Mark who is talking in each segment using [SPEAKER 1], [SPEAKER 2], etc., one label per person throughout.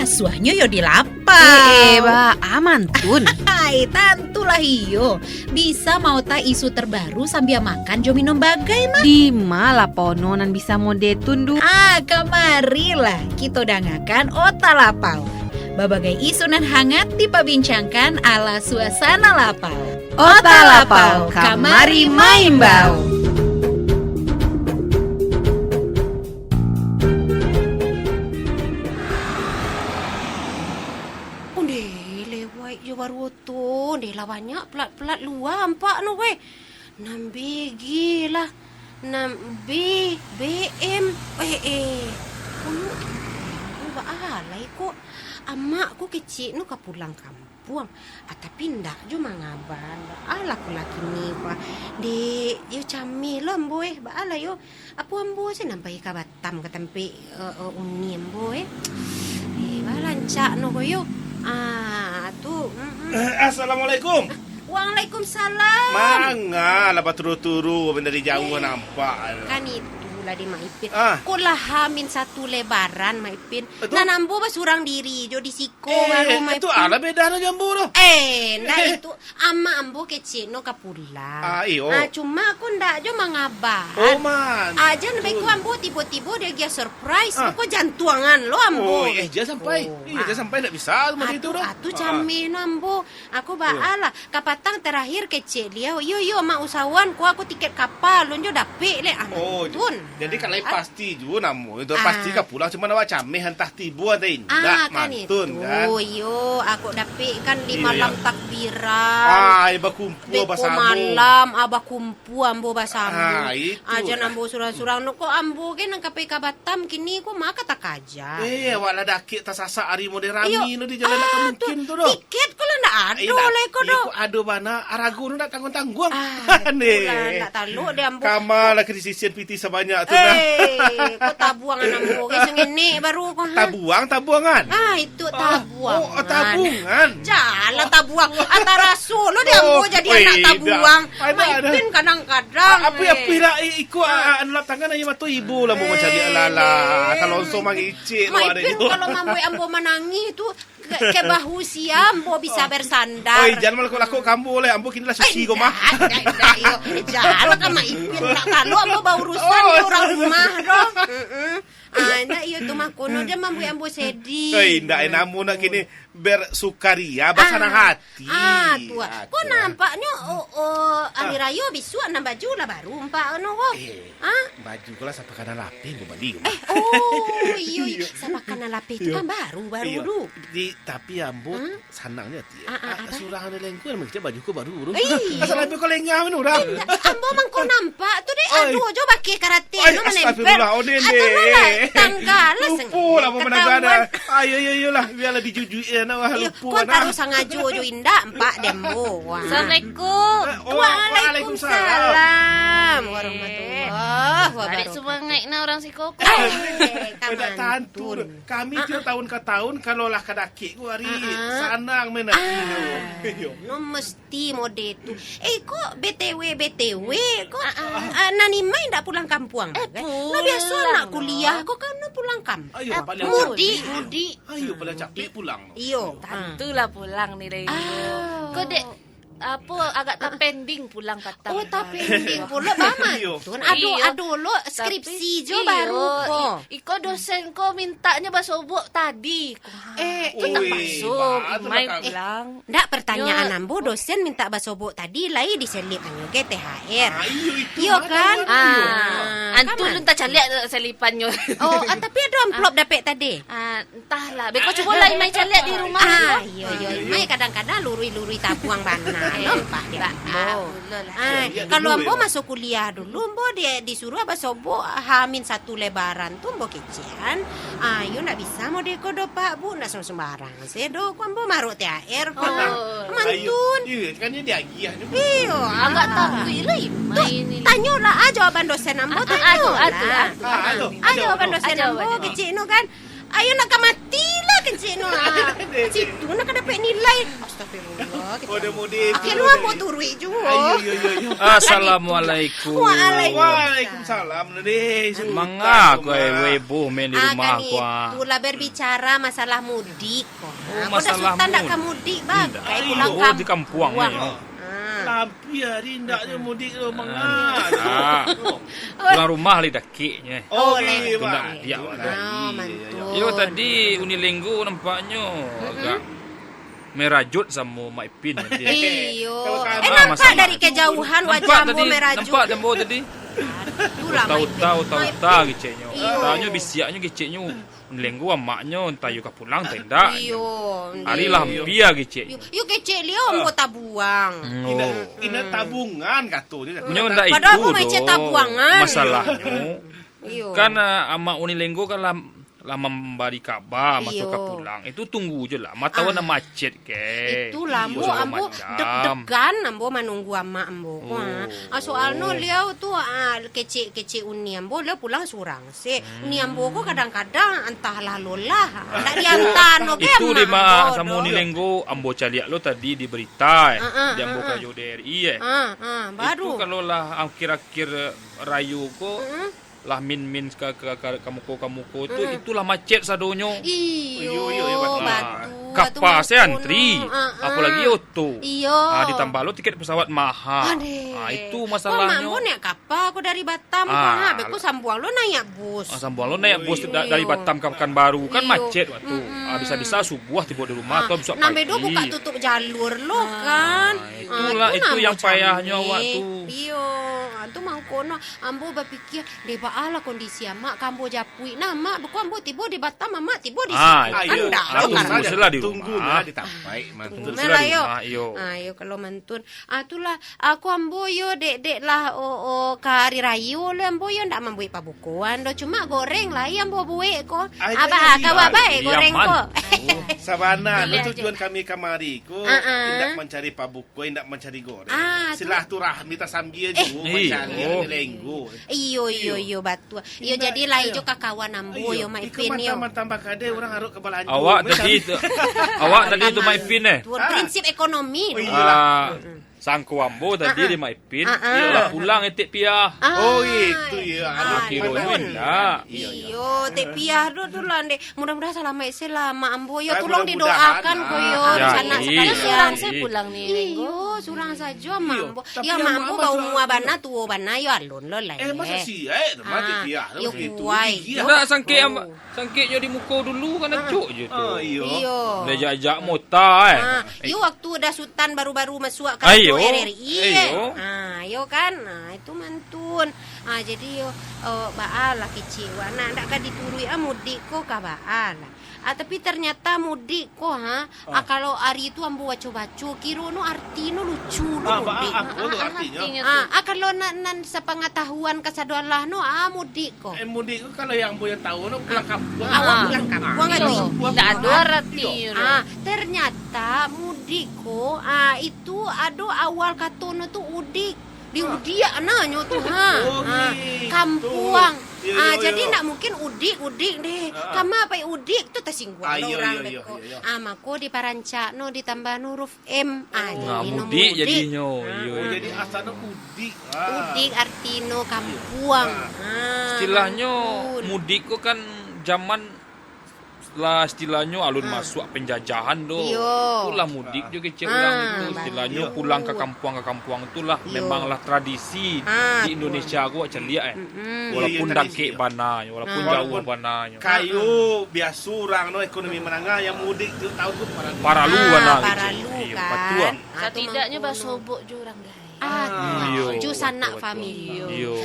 [SPEAKER 1] asuhnya yo di lapau.
[SPEAKER 2] Ba, aman tun.
[SPEAKER 1] Hai, tantulah iyo. Bisa mau ta isu terbaru sambil makan jo minum bagai mah.
[SPEAKER 2] Di malah pononan bisa mode tundu.
[SPEAKER 1] Kemarilah kita dangakan Ota Lapau. Berbagai isu nan hangat diperbincangkan ala suasana lapau.
[SPEAKER 2] Ota Lapau, kamari main bau.
[SPEAKER 3] Waruto deh lah banyak pelat-pelat luar ampak no weh. Nambe gila. Nambe BM ba alai kok. Amak ku kecil nu ka pulang kampung. Tapi ndak jo mangaban. Ala ku laki ni pa. De yo cami lo ambo ba ala yo. Apu ambo se nampai ka Batam ka tempe uni ambo ba lancak no ko yo. Tu.
[SPEAKER 4] Assalamualaikum.
[SPEAKER 3] Waalaikumsalam.
[SPEAKER 4] Manga lah turu-turu benda di jauh nampak.
[SPEAKER 3] Kan itulah di Maipin. Kau lah hamin satu lebaran Maipin. Nah nambo ba surang diri jo di siko baru Maipin.
[SPEAKER 4] Itu ala bedana jambu tu.
[SPEAKER 3] Ndak itu ama ambo kecil no kapulang.
[SPEAKER 4] Iyo.
[SPEAKER 3] Cuma aku ndak jo mangabar.
[SPEAKER 4] Oh man.
[SPEAKER 3] Aja nabe ku ambo tiba-tiba dia gia surprise. Kau jantuangan lo ambo.
[SPEAKER 4] Jangan sampai. Jangan sampai ndak bisa sama itu dah.
[SPEAKER 3] Atu camin ambo. Aku baala kapatang terakhir kecil dia. Yo mak usahawan aku tiket kapal lo jo dapet le tun.
[SPEAKER 4] Jadi kalau pasti juga namu itu pasti ka pulang cuma nak cameh hantah tibu ada indah mantun kan.
[SPEAKER 3] Yo aku dapet kan di malam takbiran.
[SPEAKER 4] Iba kumpu basamu.
[SPEAKER 3] Malam abah kumpu ambo basamu.
[SPEAKER 4] Itu.
[SPEAKER 3] Aja nambo surang-surang no ko ambo ke nang kape ka Batam kini ko maka tak aja.
[SPEAKER 4] Wala dakik tasasa ari mode rami no di jalan nak mungkin tu do.
[SPEAKER 3] Tiket ko lah ndak ado le ko do.
[SPEAKER 4] Ado bana aragu no ndak tanggung-tanggung.
[SPEAKER 3] Ndak talu de ambo.
[SPEAKER 4] Kama lah krisisian piti sebanyak tu dah.
[SPEAKER 3] Kau tabuangan ambo ke sengene baru ko.
[SPEAKER 4] Tabuangan.
[SPEAKER 3] Itu tabuang.
[SPEAKER 4] Tabungan.
[SPEAKER 3] Jalan tabuang. Antara solo dia ambo jadi anak tabuang. Maipin kadang-kadang.
[SPEAKER 4] Apa lah ikut anak tangan aja matu ibu lah mau mencari alala. Kalau so mangicik lo ada itu.
[SPEAKER 3] Maipin kalau ambo menangis tu ke bahu siam ambo bisa bersandar.
[SPEAKER 4] Jangan malah laku kamu le ambo kini lah suci kau mah.
[SPEAKER 3] Jangan kan Maipin tak tahu ambo bau urusan orang rumah dong. Nak iyo tu makono dia ambo sedih.
[SPEAKER 4] Ndak namu nak kini bersukaria basanang hati.
[SPEAKER 3] Tua. Kok nampaknya hari raya bisu nak baju lah baru empak no kok.
[SPEAKER 4] Baju kau lah sampai kanan lapis kau balik.
[SPEAKER 3] Iyo sampai kanan lapis tu kan baru dulu.
[SPEAKER 4] Tapi ambo sanangnya dia. Surah ada lengku yang baju kau baru. Asal lapis kau lengah mana orang.
[SPEAKER 3] Ambo mang kau nampak tu deh. Aduh jo pakai karate no menempel.
[SPEAKER 4] Astagfirullah odende.
[SPEAKER 3] Tanggal
[SPEAKER 4] lupu lah mau menagana. Ayo lah biarlah dijujui nak lupu.
[SPEAKER 3] Kau taruh sangajo jo indah empak dembo.
[SPEAKER 2] Assalamualaikum.
[SPEAKER 3] Waalaikumsalam warahmatullahi wabarakatuh.
[SPEAKER 2] Balik semangat nak orang si koko.
[SPEAKER 4] Tidak tantur. Kami tiap tahun ke tahun kalau lah kadaki ku hari sanang mena.
[SPEAKER 3] No mesti mode tu. Kok BTW kok nani main tak pulang kampung? No biasa nak kuliah kok kan pulang kampung.
[SPEAKER 4] Ayo paling
[SPEAKER 3] Mudi.
[SPEAKER 4] Ayo paling capek pulang.
[SPEAKER 3] Iyo.
[SPEAKER 2] Tentulah pulang ni Rey. Kau dek agak terpending pulang kata.
[SPEAKER 3] Terpending pula mama. Tuan aduh lo skripsi jo baru ko.
[SPEAKER 2] Iko dosen ko mintanya basobok tadi. Itu tak masuk. Main pulang.
[SPEAKER 3] Ndak pertanyaan ambo dosen minta basobok tadi lai diselip anyo ke THR. Iyo kan?
[SPEAKER 2] Antu lu tak caliak selipannya.
[SPEAKER 3] Tapi ada amplop dapet tadi.
[SPEAKER 2] Entahlah. Beko cuba lah mai caliak di rumah.
[SPEAKER 3] Iyo. Mai kadang-kadang lurui tabuang bana. Nampak dia. Kalau ambo masuk kuliah dulu, ambo dia disuruh abah sobo hamin satu lebaran tu ambo kecian. Ayo nak bisa mau deko do pak bu nak sembarang. Sedo ku ambo maruk THR ko. Mantun.
[SPEAKER 4] Iya kan dia agiah ni.
[SPEAKER 3] Iyo.
[SPEAKER 2] Agak takut lah main ni.
[SPEAKER 3] Tanyalah jawaban dosen ambo tanyo.
[SPEAKER 2] Aduh.
[SPEAKER 3] Jawaban dosen ambo kecil no kan. Ayo nak mati lah kecik no. Situ nak dapat nilai. Astagfirullah.
[SPEAKER 4] Udah mudik.
[SPEAKER 3] Akhirnya ambo turui juga.
[SPEAKER 4] Ayo.
[SPEAKER 5] Assalamualaikum.
[SPEAKER 4] Waalaikumsalam deh.
[SPEAKER 5] Mangga kau webo main di rumah
[SPEAKER 3] kan
[SPEAKER 5] kau.
[SPEAKER 3] itulah berbicara masalah mudik.
[SPEAKER 5] Masalah
[SPEAKER 3] Sultan tak
[SPEAKER 5] mudik.
[SPEAKER 3] ke mudik bang. Kayak pulang
[SPEAKER 5] Oh,
[SPEAKER 3] kampung.
[SPEAKER 5] di kampung ni.
[SPEAKER 4] Tapi hari ndaknya mudik lo mangga.
[SPEAKER 5] Pulang rumah li dakiknya.
[SPEAKER 3] Oh,
[SPEAKER 4] iya,
[SPEAKER 5] Itu nak
[SPEAKER 4] Pak.
[SPEAKER 5] dia.
[SPEAKER 3] Mantul.
[SPEAKER 5] Yo tadi Unilenggo nampaknya agak merajut sama Mak Ipin tadi.
[SPEAKER 3] Iyo.
[SPEAKER 4] Kalau
[SPEAKER 3] Nampak
[SPEAKER 5] masalah.
[SPEAKER 3] dari kejauhan
[SPEAKER 5] Nampak
[SPEAKER 3] wajah ambo
[SPEAKER 5] tadi,
[SPEAKER 3] meraju.
[SPEAKER 5] nampak dembo tadi.
[SPEAKER 3] Itulah
[SPEAKER 5] Tahu geceknya.
[SPEAKER 3] Iyo.
[SPEAKER 5] Tanya bisiaknya geceknya Unilenggo amaknya entah yo kapulang entah indak.
[SPEAKER 3] Iyo.
[SPEAKER 5] Hari lah pia geceknya.
[SPEAKER 3] Yuk kecil dia ambo tabuang.
[SPEAKER 4] Ina tabungan katanya.
[SPEAKER 5] Nyo ndak itu
[SPEAKER 3] Padahal aku macam tabuangan.
[SPEAKER 5] Masalahnya
[SPEAKER 3] Iyo.
[SPEAKER 5] kan amak Unilenggo kan lah memberi kabar masuk ke
[SPEAKER 3] Iyo.
[SPEAKER 5] pulang. Itu tunggu je lah. Matawa na macet ke.
[SPEAKER 3] Itulah ambo
[SPEAKER 5] Iyo,
[SPEAKER 3] ambo
[SPEAKER 5] macam.
[SPEAKER 3] deg-degan ambo menunggu ama ambo. Soalnya liau tu kecil uni ambo liau pulang surang se. Uni ambo ko kadang-kadang entahlah lolah. Ndak diantar no ke
[SPEAKER 5] Itu di
[SPEAKER 3] ambo
[SPEAKER 5] sama
[SPEAKER 3] do.
[SPEAKER 5] Unilenggo ambo caliak lo tadi di berita di ambo kayu DRI
[SPEAKER 3] Baru.
[SPEAKER 5] Itu kalau lah akhir-akhir rayu ko lah min ke kamu ko tu itulah macet sadonyo.
[SPEAKER 3] Iyo, batu.
[SPEAKER 5] Kapal saya antri, apalagi auto.
[SPEAKER 3] Iyo.
[SPEAKER 5] Ditambah lo tiket pesawat mahal. Itu masalahnya.
[SPEAKER 3] Mambo naik kapal aku dari Batam ko. Beku sambuang lo naik bus.
[SPEAKER 5] Sambuang lo naik bus
[SPEAKER 3] Iyo.
[SPEAKER 5] dari Batam ke Pekanbaru kan
[SPEAKER 3] Iyo.
[SPEAKER 5] macet waktu. Bisa-bisa subuh tiba di rumah atau besok
[SPEAKER 3] Nambe
[SPEAKER 5] pagi.
[SPEAKER 3] do buka tutup jalur lo kan.
[SPEAKER 5] Itulah itu yang payahnya waktu.
[SPEAKER 3] Iyo, tu mangkono ambo berpikir deba ala kondisi amak kambo japui. Nah, mak beku ambo tiba di Batam, mak tiba di situ.
[SPEAKER 5] Ayo,
[SPEAKER 3] Kan dah,
[SPEAKER 5] tunggu
[SPEAKER 3] kan.
[SPEAKER 5] saja di
[SPEAKER 4] Tunggu
[SPEAKER 5] rumah.
[SPEAKER 4] lah ditampai mantun.
[SPEAKER 3] Mela yo.
[SPEAKER 5] Ayo.
[SPEAKER 3] Ayo kalau mantun. Itulah aku ambo yo dek lah ke hari raya le ambo yo ndak membuat pabukuan do cuma goreng lah yang ambo buat ko. Aba kawa bae goreng ko.
[SPEAKER 4] Sabana, lo tujuan kami kamari ko hendak mencari pabuku, hendak mencari goreng. Silaturahmi ta sambil jo mencari Unilenggo.
[SPEAKER 3] Iyo batu. Iyo jadi lah ijo kakawan ambo yo mai pin yo.
[SPEAKER 4] Tambah kade orang harus kebalanju.
[SPEAKER 5] Awak tadi itu Mak Ipin
[SPEAKER 3] Prinsip ekonomi.
[SPEAKER 5] Sangko ambo tadi di Mak Ipin. Pulang etik piah.
[SPEAKER 4] Oh itu ya.
[SPEAKER 5] Kiro indah.
[SPEAKER 3] Iyo, tek piah do tulan deh. Mudah-mudahan selama ambo yo tolong
[SPEAKER 4] mudah-mudahan,
[SPEAKER 3] didoakan ko yo
[SPEAKER 5] Ya,
[SPEAKER 3] sana
[SPEAKER 5] iya.
[SPEAKER 3] sekalian.
[SPEAKER 2] Saya pulang nih, Lenggo.
[SPEAKER 3] Iyo, surang saja mambo.
[SPEAKER 4] Tapi
[SPEAKER 3] Ya
[SPEAKER 4] yang
[SPEAKER 3] mambo
[SPEAKER 4] mama
[SPEAKER 3] bau
[SPEAKER 4] surang
[SPEAKER 3] mua
[SPEAKER 4] apa?
[SPEAKER 3] bana tuo bana yo alun lo lah.
[SPEAKER 4] Masa sih mati piah.
[SPEAKER 3] Yo kuai.
[SPEAKER 5] Tak sangkitnya di muka dulu kan acuk je tu.
[SPEAKER 3] Iyo.
[SPEAKER 5] Dia ajak mota
[SPEAKER 3] Yo waktu dah sultan baru-baru masuk ke
[SPEAKER 5] Ayo.
[SPEAKER 3] RRI.
[SPEAKER 5] Ayo.
[SPEAKER 3] Yo kan. Itu mantun. Jadi yo baal lah kecil. Wana ndak ka diturui mudik ko ka baal. Tapi ternyata mudik ko kalau hari itu ambo baca-baca kira no arti no lucu no mudik.
[SPEAKER 4] Artinya.
[SPEAKER 3] Kalau nan sepengetahuan kasadolah no mudik ko.
[SPEAKER 4] Mudik kalau yang boleh tahu no pulang kampung.
[SPEAKER 3] Awak pulang kampung
[SPEAKER 2] Iyo.
[SPEAKER 3] itu.
[SPEAKER 2] Tidak ada arti.
[SPEAKER 3] Ternyata mudik ko itu ada awal katono tuh udik. Di udia nanya tuh kampuang. Jadi nak mungkin udik deh. Kama apa udik tuh tersinggung orang beko. Mako di paranca no ditambah huruf M. Jadi no
[SPEAKER 5] mudik jadinya.
[SPEAKER 4] Jadi asalnya udik.
[SPEAKER 3] Udik artino kampuang.
[SPEAKER 5] Istilahnya mudik kok kan zaman setelah istilahnya alun masuk penjajahan do. Itulah mudik juga kecil orang itu istilahnya pulang ke kampung itulah memanglah tradisi di Indonesia gua celia walaupun dakik bana walaupun jauh bana
[SPEAKER 4] kayu biasa orang no ekonomi menengah yang mudik tu tahu tu
[SPEAKER 5] paralu bana
[SPEAKER 3] Paralu kan.
[SPEAKER 2] Setidaknya basobok jurang dah.
[SPEAKER 3] Ju sanak family.
[SPEAKER 5] Iyo.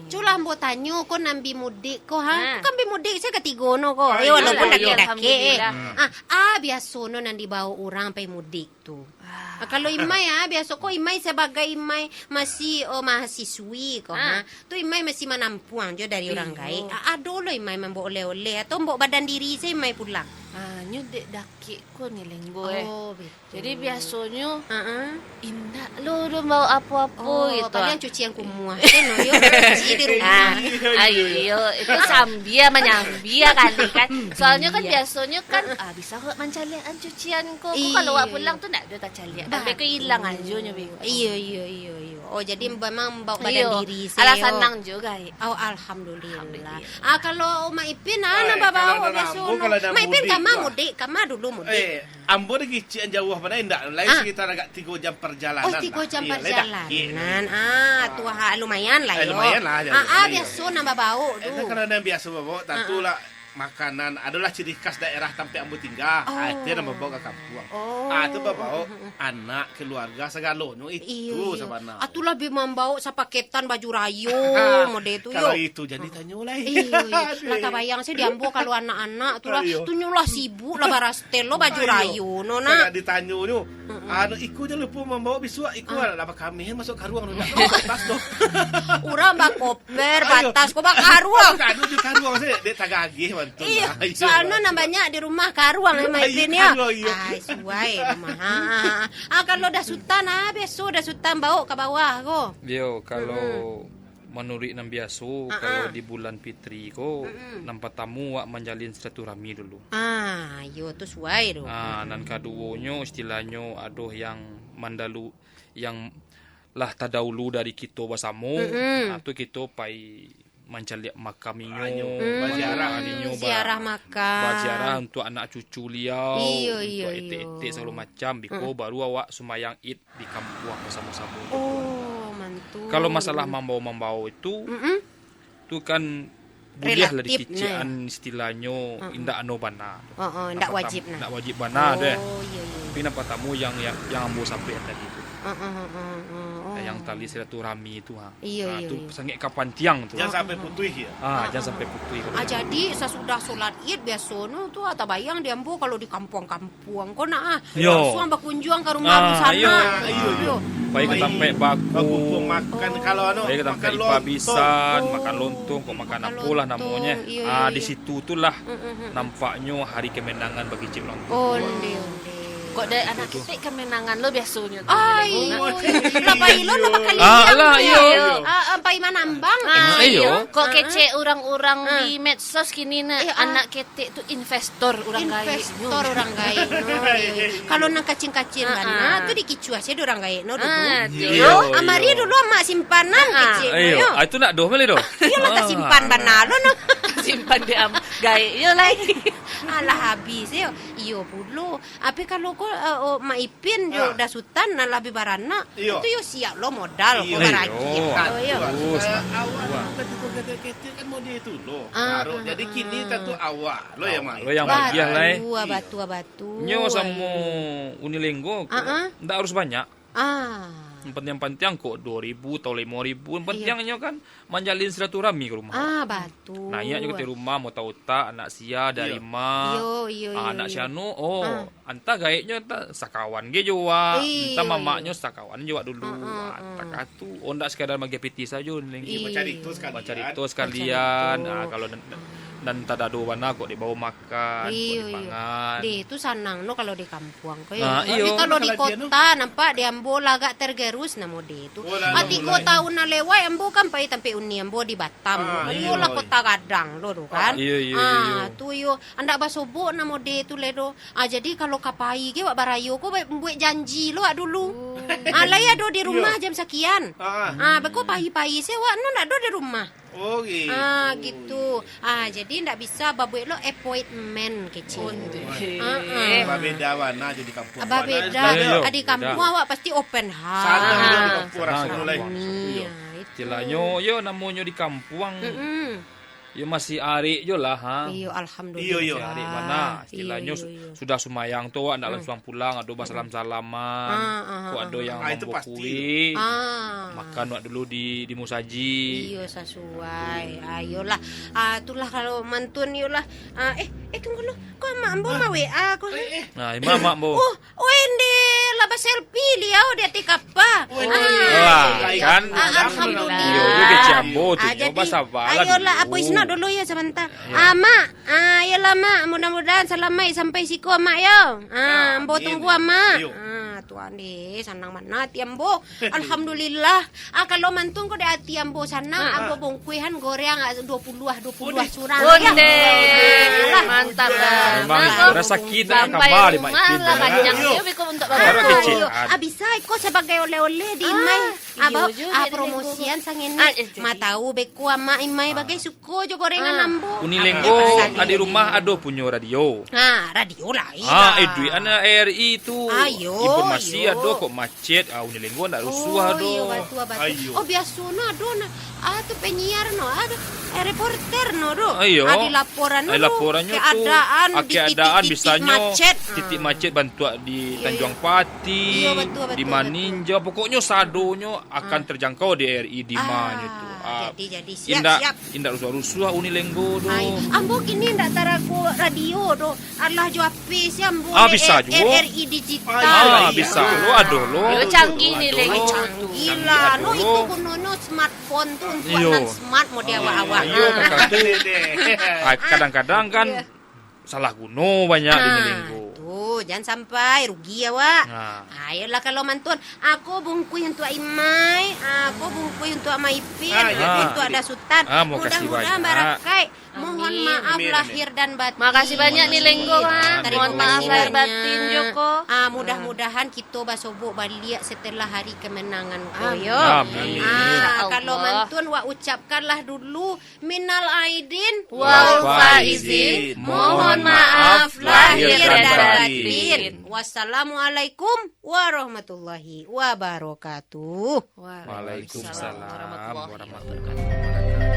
[SPEAKER 3] Culah ambo tanyo ko nambi mudik ko Kan bi mudik saya ketiga no ko. Walaupun
[SPEAKER 2] iya,
[SPEAKER 3] daki-daki.
[SPEAKER 2] alhamdulillah.
[SPEAKER 3] Biasa no nang dibawa orang pai mudik tu. Kalau Imai biasa ko Imai sebagai Imai masih mahasiswi ko Tu Imai masih menampuang jo dari orang gay. Ado lo Imai membawa oleh-oleh atau membawa badan diri saya Imai pulang.
[SPEAKER 2] Nyo dek daki ko ni Lenggo
[SPEAKER 3] Betul.
[SPEAKER 2] Jadi biasanya indah lo udah mau apa-apa gitu.
[SPEAKER 3] Kalian cucian kumuah. Kan yo cuci di rumah.
[SPEAKER 2] Ayo, itu sambia menyambia kali kan. Soalnya kan biasanya kan bisa kok mencalian cucian ko. Kalau wak pulang tuh ndak ada calian. Tapi ko hilang aja nyo bingung.
[SPEAKER 3] Iya. Jadi memang bawa badan diri saya.
[SPEAKER 2] Alasan nang juga.
[SPEAKER 3] Alhamdulillah. Kalau Mak Ipin na babawa biasa. Mak Ipin kama dulu mudik.
[SPEAKER 4] Ambo de gician jauh mana indak lain sekitar agak 3 jam perjalanan.
[SPEAKER 3] 3 jam perjalanan. Tua lumayan lah yo.
[SPEAKER 4] Lumayan lah.
[SPEAKER 3] Biasa nambah bau.
[SPEAKER 4] Karena biasa bawa tentulah makanan adalah ciri khas daerah tempat ambo tinggal. Itu yang bawa ke kampung. Itu bawa anak keluarga segalonyo itu sabana.
[SPEAKER 3] Atu lebih membawa sa paketan baju rayo mode itu yo.
[SPEAKER 4] Kalau itu jadi tanya lagi.
[SPEAKER 3] Lah tabayang sih diambo kalau anak-anak tu nyulah sibuk lah barastelo baju rayo nona.
[SPEAKER 4] Kalau ditanya nyo, iku je lupa membawa bisua iku lah kami masuk karuang ndak. Batas doh.
[SPEAKER 3] Urang bak koper batas ko bak karuang.
[SPEAKER 4] Kadu di karuang sih dek tagagih mantu.
[SPEAKER 3] Iya, soalnya nambahnya di rumah karuang Mak Ipin ya. Suai rumah. Kalau dah sultan beso dah sultan bawa ke bawah ko.
[SPEAKER 5] Yo, kalau menurut nam biaso, kalau di bulan Fitri ko, nampak tamu wak menjalin silaturahmi dulu.
[SPEAKER 3] Yo tu suai do.
[SPEAKER 5] Dan kaduonyo istilahnya aduh yang mandalu yang lah tadahulu dari kita bersama, atau kita pai mencari makam inyo,
[SPEAKER 3] ziarah makam,
[SPEAKER 5] ziarah untuk anak cucu liau, untuk ete-ete segala macam. Biko baru awak sumayang id di kampung bersama-sama.
[SPEAKER 3] Mantu.
[SPEAKER 5] Kalau masalah membau itu, itu kan boleh lah dikician istilahnya indak bana.
[SPEAKER 3] Indak wajib nah.
[SPEAKER 5] Indak wajib bana deh. Tapi nampak tamu yang ambo sampai tadi itu. Yang tali silaturahmi itu itu sangat kapan tiang tu.
[SPEAKER 4] Jangan sampai putih ya.
[SPEAKER 5] Jangan sampai putih.
[SPEAKER 3] Jadi sesudah solat Id biasa tu atabayang diambo kalau di kampung-kampung ko langsung berkunjung ke rumah sana.
[SPEAKER 4] Iyo.
[SPEAKER 5] Baik sampai baku
[SPEAKER 4] makan kalau
[SPEAKER 5] baik sampai ipabisan, makan lontong, kok makan apalah namanya. Di situ tulah nampaknya hari kemenangan bagi Cik Lontong.
[SPEAKER 2] Kok dari anak kita kemenangan lo biasanya.
[SPEAKER 3] Lapai lo lapa kali. Pai mana ambang.
[SPEAKER 2] Kok kece orang-orang di medsos kini anak ketek tu investor orang gaya.
[SPEAKER 3] Investor orang gaya. Kalau nang kacing-kacing kan tu dikicu aja orang gaya no dulu. Amari dulu mak simpanan kecil.
[SPEAKER 5] Itu nak doh meli doh.
[SPEAKER 3] Iya lah simpan banalo no.
[SPEAKER 2] Simpan di gaya yo lagi.
[SPEAKER 3] Alah habis yo. Iyo pulo. Ape kalau ko Mak Ipin jo dah sultan na labi barana. Itu yo siap lo modal ko baraki.
[SPEAKER 4] Awal kecil kan model itu lo. Jadi kini tentu awal lo yang mai.
[SPEAKER 5] Lo yang bagian lah.
[SPEAKER 3] Batu.
[SPEAKER 5] Nyo sama Unilenggo ndak harus banyak. Penting kok 2.000 atau 5.000. Pentingnya kan menjalin silaturahmi ke rumah.
[SPEAKER 3] Batu.
[SPEAKER 5] Nah, iya juga di rumah mau tahu tak anak sia dari anak siano. Anta gaiknya ta sakawan ge jowa. Anta mamaknya sakawan jowa dulu. Anta katu ndak sekadar magi piti saja ning.
[SPEAKER 4] Mencari itu
[SPEAKER 5] sekalian. Kalau dan tadado wana kok dibawa makan, dipangan.
[SPEAKER 3] Itu sanang no kalau di kampung ko. Tapi kalau di kota nampak diambo lagak tergerus namo itu. Ati kota una lewa ambo kan pai tampe uni ambo di Batam. Yo lah kota Gadang lo kan. Tu yo andak basobo namo itu ledo. Jadi kalau kapai ge wak barayo ko buat janji lo dulu. Alai ado di rumah jam sekian. Beko pai-pai sewa no ndak do di rumah.
[SPEAKER 4] Oh gitu.
[SPEAKER 3] Gitu. Jadi ndak bisa babuek lo appointment kecil.
[SPEAKER 4] Beda warna jadi kampung.
[SPEAKER 3] Beda. Di kampung awak pasti open house.
[SPEAKER 4] Sana di kampung
[SPEAKER 5] Istilahnya yo namanya di kampung. Ya masih ari jo lah ha.
[SPEAKER 3] Iyo alhamdulillah.
[SPEAKER 4] Iyo,
[SPEAKER 5] Masih ari mana istilahnya
[SPEAKER 3] Iyo.
[SPEAKER 5] sudah semayang tu ndak langsung pulang, ada salam-salaman. Kok ada yang
[SPEAKER 4] itu
[SPEAKER 5] membawa
[SPEAKER 4] pasti.
[SPEAKER 5] kue.
[SPEAKER 3] Ah.
[SPEAKER 5] Makan wak dulu di musaji.
[SPEAKER 3] Iyo sesuai. Ayolah. Itulah kalau mantun yolah. Tunggu lu. Kok mak ambo ma WA aku.
[SPEAKER 5] Nah, mama bo.
[SPEAKER 3] Wende laba selfie dia dia tikapa.
[SPEAKER 5] Lah, kan.
[SPEAKER 3] Alhamdulillah.
[SPEAKER 5] Yo yo ke jambo tu. Coba sabar.
[SPEAKER 3] Ayolah apa isna dulu ya sebentar. Mak, ayolah mak, mudah-mudahan selamai sampai siku mak yo. Ambo tunggu mak. Tuan deh, senang mana hati ambo. Alhamdulillah. Kalau mantun ko de hati ambo sana, ambo bongkuihan goreang 20 surang.
[SPEAKER 2] Bunde, mantap lah.
[SPEAKER 5] Memang rasa kita
[SPEAKER 2] sampai
[SPEAKER 5] kembali
[SPEAKER 2] rumah
[SPEAKER 5] mak
[SPEAKER 2] lah panjang dia biko untuk
[SPEAKER 5] Baru
[SPEAKER 2] bapak.
[SPEAKER 5] kecil.
[SPEAKER 3] Bisa ko sebagai oleh-oleh di imay.
[SPEAKER 2] iyo juga di
[SPEAKER 3] Promosian sang ini.
[SPEAKER 2] jadi.
[SPEAKER 3] Matau beku ama imay bagai suko jo gorengan ambo.
[SPEAKER 5] Unilenggo di rumah ada punya radio.
[SPEAKER 3] Radio lah.
[SPEAKER 5] Edui ana RI itu.
[SPEAKER 3] Ayo,
[SPEAKER 5] Informasi
[SPEAKER 3] ayo.
[SPEAKER 5] ada kok macet. Unilenggo ndak rusuh ada.
[SPEAKER 3] Iya batu.
[SPEAKER 4] Ayo.
[SPEAKER 3] Biasa do na. Tu penyiar no ada. Reporter no do.
[SPEAKER 5] Ayo.
[SPEAKER 3] Ada laporan no.
[SPEAKER 5] Laporannya tu
[SPEAKER 3] keadaan di
[SPEAKER 5] keadaan
[SPEAKER 3] titik-titik
[SPEAKER 5] bisanya
[SPEAKER 3] macet.
[SPEAKER 5] titik macet bantuan di Tanjung Pati,
[SPEAKER 3] Iya, betul,
[SPEAKER 5] di Maninja, pokoknya sadonya akan terjangkau di RI di mana itu.
[SPEAKER 3] Jadi siap.
[SPEAKER 5] Indak rusuh-rusuh Unilenggo do.
[SPEAKER 3] Ambo kini ndak taraku radio do. Allah jo api si ambo.
[SPEAKER 5] Bisa juga.
[SPEAKER 3] RI digital.
[SPEAKER 5] Bisa lo aduh lo.
[SPEAKER 2] Yo canggih nih lagi.
[SPEAKER 3] Gila, no itu kunono smartphone tuh
[SPEAKER 5] Iyo.
[SPEAKER 3] untuk smart mau dia awak.
[SPEAKER 5] Ayo kadang-kadang kan salah guna banyak di Unilenggo.
[SPEAKER 3] Tuh, jangan sampai rugi ya, Wak. Ayolah kalau mantun, aku bungkui untuk Imai, aku bungkui untuk Amaipin, untuk ada Sultan.
[SPEAKER 5] Mau kasih
[SPEAKER 3] Mudah-mudahan
[SPEAKER 5] banyak.
[SPEAKER 3] barakai. Mohon
[SPEAKER 2] Amin.
[SPEAKER 3] maaf
[SPEAKER 4] Amin,
[SPEAKER 3] lahir dan batin.
[SPEAKER 2] Makasih banyak nih Lenggo kan.
[SPEAKER 3] Terima
[SPEAKER 2] Mohon maaf
[SPEAKER 3] kasih
[SPEAKER 2] lahir
[SPEAKER 3] banyak.
[SPEAKER 2] batin Joko.
[SPEAKER 3] Mudah-mudahan kita basobok balik setelah hari kemenangan
[SPEAKER 2] Amin.
[SPEAKER 3] koyo.
[SPEAKER 5] Amin.
[SPEAKER 2] Insya
[SPEAKER 3] Kalau
[SPEAKER 2] Allah.
[SPEAKER 3] mantun wa ucapkanlah dulu minal aidin
[SPEAKER 2] Wal faizin. Mohon maaf lahir dan batin.
[SPEAKER 3] Wassalamualaikum warahmatullahi wabarakatuh.
[SPEAKER 5] Waalaikumsalam warahmatullahi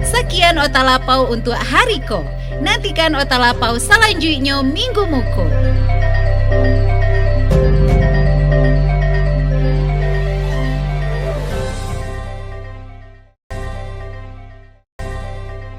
[SPEAKER 1] Sekian Otalapau untuk hari ko. Nantikan Otalapau selanjutnya minggu muko.